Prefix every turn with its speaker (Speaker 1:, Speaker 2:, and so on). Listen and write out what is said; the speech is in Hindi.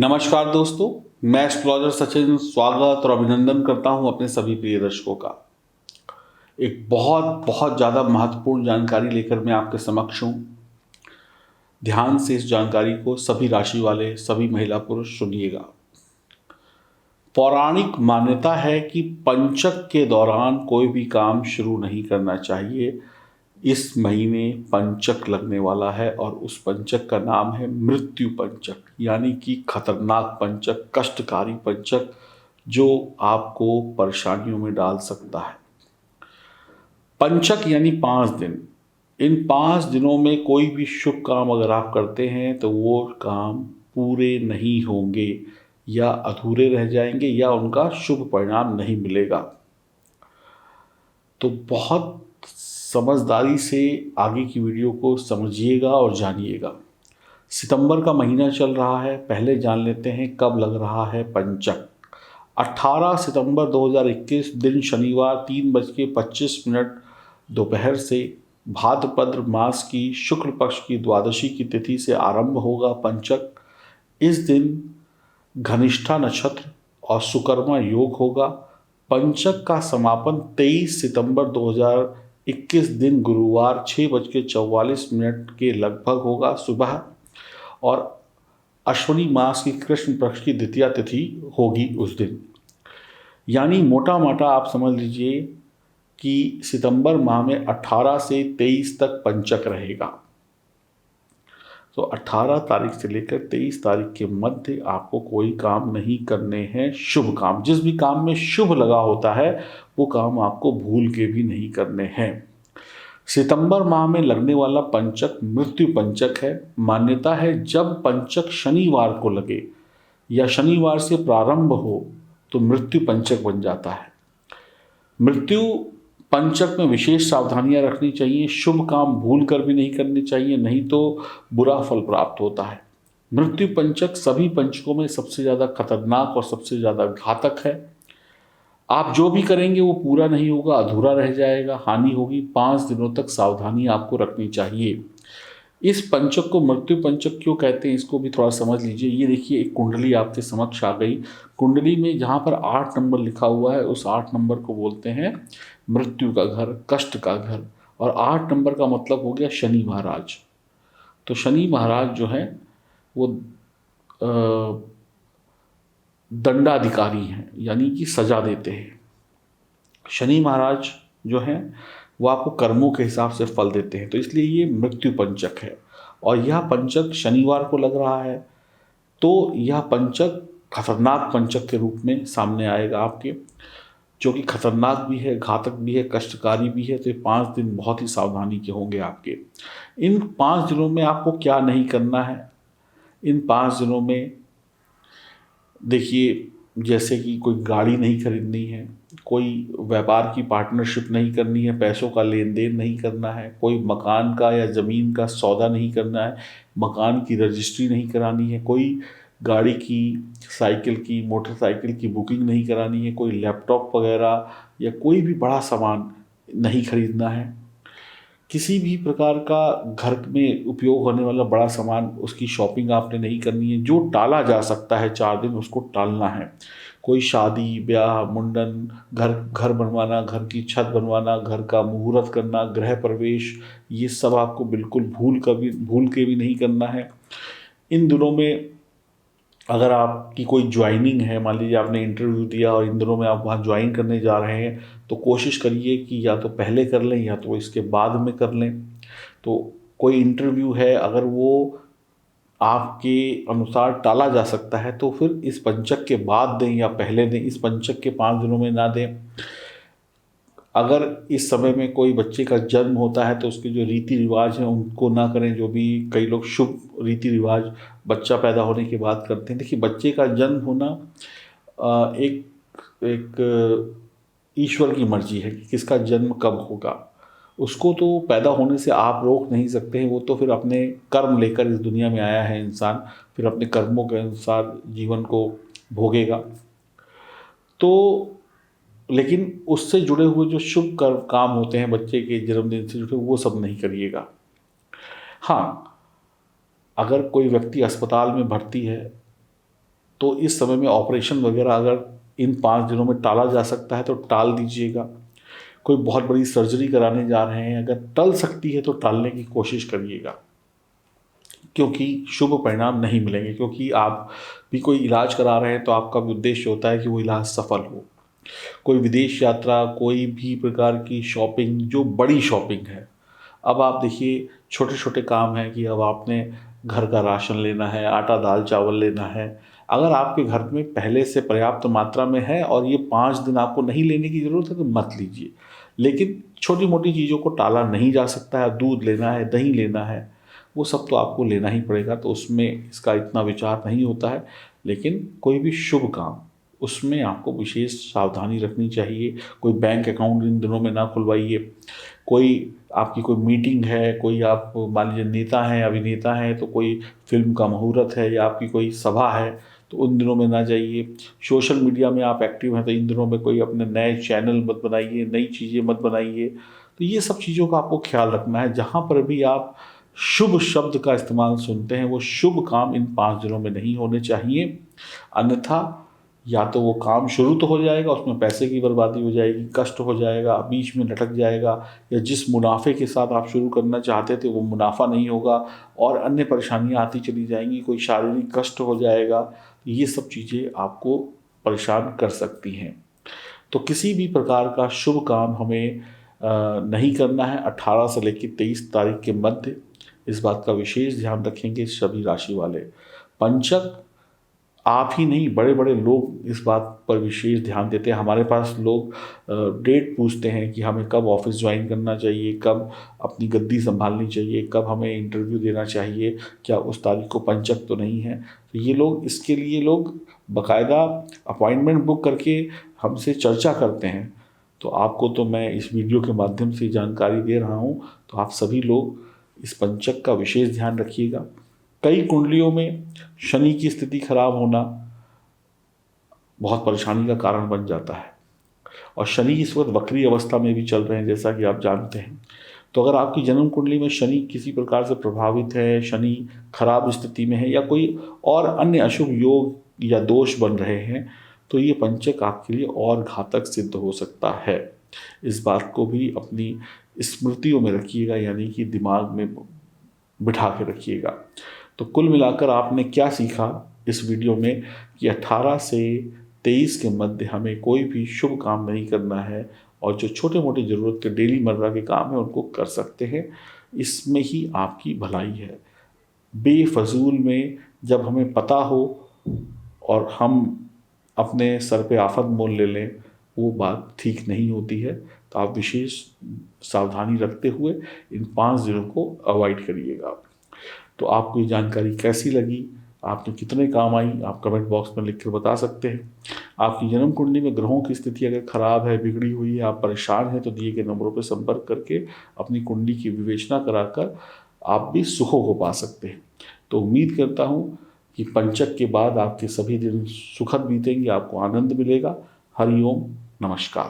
Speaker 1: नमस्कार दोस्तों, मैं एस्ट्रोलॉजर सचिन स्वागत और अभिनंदन करता हूं अपने सभी प्रिय दर्शकों का। एक बहुत बहुत ज़्यादा महत्वपूर्ण जानकारी लेकर मैं आपके समक्ष हूं। ध्यान से इस जानकारी को सभी राशि वाले, सभी महिला पुरुष सुनिएगा। पौराणिक मान्यता है कि पंचक के दौरान कोई भी काम शुरू नहीं करना चाहिए। इस महीने पंचक लगने वाला है और उस पंचक का नाम है मृत्यु पंचक, यानी कि खतरनाक पंचक, कष्टकारी पंचक, जो आपको परेशानियों में डाल सकता है। पंचक यानी 5 दिन। इन 5 दिनों में कोई भी शुभ काम अगर आप करते हैं तो वो काम पूरे नहीं होंगे या अधूरे रह जाएंगे या उनका शुभ परिणाम नहीं मिलेगा। तो बहुत समझदारी से आगे की वीडियो को समझिएगा और जानिएगा। सितंबर का महीना चल रहा है, पहले जान लेते हैं कब लग रहा है पंचक। 18 सितंबर 2021 दिन शनिवार 3:25 दोपहर से भाद्रपद मास की शुक्ल पक्ष की द्वादशी की तिथि से आरंभ होगा पंचक। इस दिन घनिष्ठा नक्षत्र और सुकर्मा योग होगा। पंचक का समापन 23 सितंबर 2021 दिन गुरुवार 6:44 के लगभग होगा सुबह, और अश्विनी मास की कृष्ण पक्ष की द्वितीया तिथि होगी उस दिन। यानी मोटा मोटा आप समझ लीजिए कि सितंबर माह में 18 से 23 तक पंचक रहेगा। तो 18 तारीख से लेकर 23 तारीख के मध्य आपको कोई काम नहीं करने हैं। शुभ काम, जिस भी काम में शुभ लगा होता है वो काम आपको भूल के भी नहीं करने हैं। सितंबर माह में लगने वाला पंचक मृत्यु पंचक है। मान्यता है जब पंचक शनिवार को लगे या शनिवार से प्रारंभ हो तो मृत्यु पंचक बन जाता है। मृत्यु पंचक में विशेष सावधानियां रखनी चाहिए। शुभ काम भूल कर भी नहीं करने चाहिए, नहीं तो बुरा फल प्राप्त होता है। मृत्यु पंचक सभी पंचकों में सबसे ज़्यादा खतरनाक और सबसे ज़्यादा घातक है। आप जो भी करेंगे वो पूरा नहीं होगा, अधूरा रह जाएगा, हानि होगी। 5 दिनों तक सावधानी आपको रखनी चाहिए। इस पंचक को मृत्यु पंचक क्यों कहते हैं, इसको भी थोड़ा समझ लीजिए। ये देखिए, एक कुंडली आपके समक्ष आ गई। कुंडली में जहाँ पर 8 नंबर लिखा हुआ है, उस 8 नंबर को बोलते हैं मृत्यु का घर, कष्ट का घर। और 8 नंबर का मतलब हो गया शनि महाराज। तो शनि महाराज जो है वो दंडाधिकारी हैं, यानी कि सजा देते हैं। शनि महाराज जो हैं वो आपको कर्मों के हिसाब से फल देते हैं, तो इसलिए ये मृत्यु पंचक है। और यह पंचक शनिवार को लग रहा है, तो यह पंचक खतरनाक पंचक के रूप में सामने आएगा आपके, जो कि खतरनाक भी है, घातक भी है, कष्टकारी भी है। तो ये 5 दिन बहुत ही सावधानी के होंगे आपके। इन 5 दिनों में आपको क्या नहीं करना है। इन 5 दिनों में देखिए, जैसे कि कोई गाड़ी नहीं खरीदनी है, कोई व्यापार की पार्टनरशिप नहीं करनी है, पैसों का लेन देन नहीं करना है, कोई मकान का या ज़मीन का सौदा नहीं करना है, मकान की रजिस्ट्री नहीं करानी है, कोई गाड़ी की, साइकिल की, मोटरसाइकिल की बुकिंग नहीं करानी है, कोई लैपटॉप वगैरह या कोई भी बड़ा सामान नहीं खरीदना है। किसी भी प्रकार का घर में उपयोग होने वाला बड़ा सामान, उसकी शॉपिंग आपने नहीं करनी है। जो टाला जा सकता है 4 दिन, उसको टालना है। कोई शादी ब्याह, मुंडन, घर घर बनवाना, घर की छत बनवाना, घर का मुहूर्त करना, गृह प्रवेश, ये सब आपको बिल्कुल भूल के भी नहीं करना है। इन दिनों में अगर आपकी कोई ज्वाइनिंग है, मान लीजिए आपने इंटरव्यू दिया और इन दिनों में आप वहाँ ज्वाइन करने जा रहे हैं, तो कोशिश करिए कि या तो पहले कर लें या तो इसके बाद में कर लें। तो कोई इंटरव्यू है, अगर वो आपके अनुसार टाला जा सकता है तो फिर इस पंचक के बाद दें या पहले दें, इस पंचक के 5 दिनों में ना दें। अगर इस समय में कोई बच्चे का जन्म होता है तो उसके जो रीति रिवाज हैं उनको ना करें, जो भी कई लोग शुभ रीति रिवाज बच्चा पैदा होने के बाद करते हैं। देखिए, बच्चे का जन्म होना एक एक ईश्वर की मर्जी है कि किसका जन्म कब होगा। उसको तो पैदा होने से आप रोक नहीं सकते हैं, वो तो फिर अपने कर्म लेकर इस दुनिया में आया है इंसान, फिर अपने कर्मों के अनुसार जीवन को भोगेगा। तो लेकिन उससे जुड़े हुए जो शुभ काम होते हैं, बच्चे के जन्मदिन से जुड़े, वो सब नहीं करिएगा। हाँ, अगर कोई व्यक्ति अस्पताल में भर्ती है तो इस समय में ऑपरेशन वगैरह अगर इन 5 दिनों में टाला जा सकता है तो टाल दीजिएगा। कोई बहुत बड़ी सर्जरी कराने जा रहे हैं, अगर टल सकती है तो टालने की कोशिश करिएगा, क्योंकि शुभ परिणाम नहीं मिलेंगे। क्योंकि आप भी कोई इलाज करा रहे हैं तो आपका भी उद्देश्य होता है कि वो इलाज सफल हो। कोई विदेश यात्रा, कोई भी प्रकार की शॉपिंग, जो बड़ी शॉपिंग है, अब आप देखिए छोटे छोटे काम हैं कि अब आपने घर का राशन लेना है, आटा दाल चावल लेना है। अगर आपके घर में पहले से पर्याप्त मात्रा में है और ये 5 दिन आपको नहीं लेने की ज़रूरत है तो मत लीजिए। लेकिन छोटी मोटी चीज़ों को टाला नहीं जा सकता है। दूध लेना है, दही लेना है, वो सब तो आपको लेना ही पड़ेगा, तो उसमें इसका इतना विचार नहीं होता है। लेकिन कोई भी शुभ काम, उसमें आपको विशेष सावधानी रखनी चाहिए। कोई बैंक अकाउंट इन दिनों में ना खुलवाइए। कोई आपकी कोई मीटिंग है, कोई आप मान लीजिए नेता हैं, अभिनेता हैं, तो कोई फिल्म का मुहूर्त है या आपकी कोई सभा है तो उन दिनों में ना जाइए। सोशल मीडिया में आप एक्टिव हैं तो इन दिनों में कोई अपने नए चैनल मत बनाइए, नई चीज़ें मत बनाइए। तो ये सब चीज़ों का आपको ख्याल रखना है। जहाँ पर भी आप शुभ शब्द का इस्तेमाल सुनते हैं वो शुभ काम इन 5 दिनों में नहीं होने चाहिए। अन्यथा या तो वो काम शुरू तो हो जाएगा, उसमें पैसे की बर्बादी हो जाएगी, कष्ट हो जाएगा, बीच में लटक जाएगा, या जिस मुनाफे के साथ आप शुरू करना चाहते थे वो मुनाफा नहीं होगा और अन्य परेशानियां आती चली जाएंगी, कोई शारीरिक कष्ट हो जाएगा। तो ये सब चीज़ें आपको परेशान कर सकती हैं। तो किसी भी प्रकार का शुभ काम हमें नहीं करना है 18 से लेकर 23 तारीख के मध्य। इस बात का विशेष ध्यान रखेंगे सभी राशि वाले। पंचक आप ही नहीं, बड़े बड़े लोग इस बात पर विशेष ध्यान देते हैं। हमारे पास लोग डेट पूछते हैं कि हमें कब ऑफिस ज्वाइन करना चाहिए, कब अपनी गद्दी संभालनी चाहिए, कब हमें इंटरव्यू देना चाहिए, क्या उस तारीख को पंचक तो नहीं है। तो ये लोग, इसके लिए लोग बाकायदा अपॉइंटमेंट बुक करके हमसे चर्चा करते हैं। तो आपको तो मैं इस वीडियो के माध्यम से जानकारी दे रहा हूँ, तो आप सभी लोग इस पंचक का विशेष ध्यान रखिएगा। कई कुंडलियों में शनि की स्थिति खराब होना बहुत परेशानी का कारण बन जाता है, और शनि इस वक्त वक्री अवस्था में भी चल रहे हैं, जैसा कि आप जानते हैं। तो अगर आपकी जन्म कुंडली में शनि किसी प्रकार से प्रभावित है, शनि खराब स्थिति में है, या कोई और अन्य अशुभ योग या दोष बन रहे हैं, तो ये पंचक आपके लिए और घातक सिद्ध हो सकता है। इस बात को भी अपनी स्मृतियों में रखिएगा, यानी कि दिमाग में बिठा के रखिएगा। तो कुल मिलाकर आपने क्या सीखा इस वीडियो में कि 18 से 23 के मध्य हमें कोई भी शुभ काम नहीं करना है, और जो छोटे मोटे ज़रूरत के डेली मर्रा के काम हैं उनको कर सकते हैं। इसमें ही आपकी भलाई है। बेफजूल में जब हमें पता हो और हम अपने सर पे आफत मोल ले लें, वो बात ठीक नहीं होती है। तो आप विशेष सावधानी रखते हुए इन 5 दिनों को अवॉइड करिएगा। तो आपको ये जानकारी कैसी लगी, आपने कितने काम आई, आप कमेंट बॉक्स में लिख कर बता सकते हैं। आपकी जन्म कुंडली में ग्रहों की स्थिति अगर खराब है, बिगड़ी हुई है, आप परेशान हैं, तो दिए गए नंबरों पर संपर्क करके अपनी कुंडली की विवेचना कराकर आप भी सुखों को पा सकते हैं। तो उम्मीद करता हूँ कि पंचक के बाद आपके सभी दिन सुखद बीतेंगे, आपको आनंद मिलेगा। हरिओम, नमस्कार।